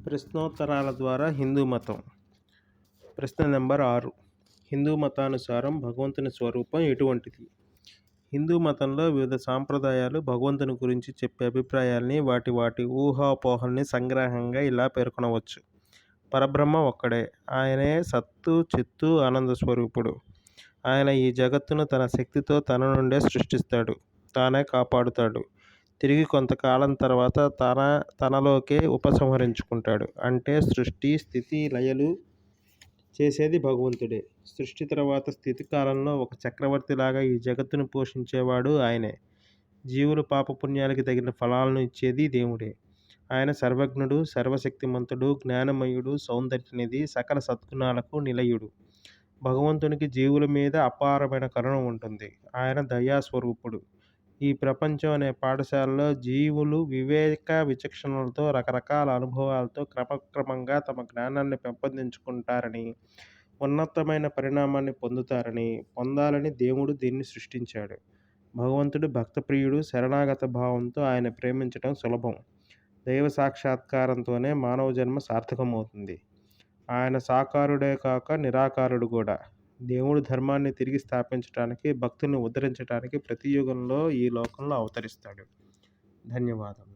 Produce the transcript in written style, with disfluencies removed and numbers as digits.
ప్రశ్నోత్తరాల ద్వారా హిందూ మతం. ప్రశ్న నెంబర్ 6. హిందూ మతానుసారం భగవంతుని స్వరూపం ఎటువంటిది? హిందూ మతంలో వివిధ సాంప్రదాయాలు భగవంతుని గురించి చెప్పే అభిప్రాయాల్ని, వాటి ఊహాపోహల్ని సంగ్రహంగా ఇలా పేర్కొనవచ్చు. పరబ్రహ్మ ఒక్కడే. ఆయనే సత్తు, చిత్తు, ఆనంద స్వరూపుడు. ఆయన ఈ జగత్తును తన శక్తితో తన నుండే సృష్టిస్తాడు. తానే కాపాడుతాడు. తిరిగి కొంతకాలం తర్వాత తనలోకే ఉపసంహరించుకుంటాడు. అంటే సృష్టి, స్థితి, లయలు చేసేది భగవంతుడే. సృష్టి తర్వాత స్థితి కాలంలో ఒక చక్రవర్తిలాగా ఈ జగత్తును పోషించేవాడు ఆయనే. జీవులు పాపపుణ్యాలకి తగిన ఫలాలను ఇచ్చేది దేవుడే. ఆయన సర్వజ్ఞుడు, సర్వశక్తిమంతుడు, జ్ఞానమయుడు, సౌందర్యనిధి, సకల సద్గుణాలకు నిలయుడు. భగవంతునికి జీవుల మీద అపారమైన కరుణ ఉంటుంది. ఆయన దయాస్వరూపుడు. ఈ ప్రపంచం అనే పాఠశాలలో జీవులు వివేక విచక్షణలతో, రకరకాల అనుభవాలతో క్రమక్రమంగా తమ జ్ఞానాన్ని పెంపొందించుకుంటారని, ఉన్నతమైన పరిణామాన్ని పొందాలని దేవుడు దీన్ని సృష్టించాడు. భగవంతుడు భక్తప్రియుడు. శరణాగత భావంతో ఆయన ప్రేమించటం సులభం. దైవ సాక్షాత్కారంతోనే మానవ జన్మ సార్థకమవుతుంది. ఆయన సాకారుడే కాక నిరాకారుడు కూడా. దేవుడు ధర్మాన్ని తిరిగి స్థాపించటానికి, భక్తుల్ని ఉద్ధరించటానికి ప్రతి యుగంలో ఈ లోకంలో అవతరిస్తాడు. ధన్యవాదములు.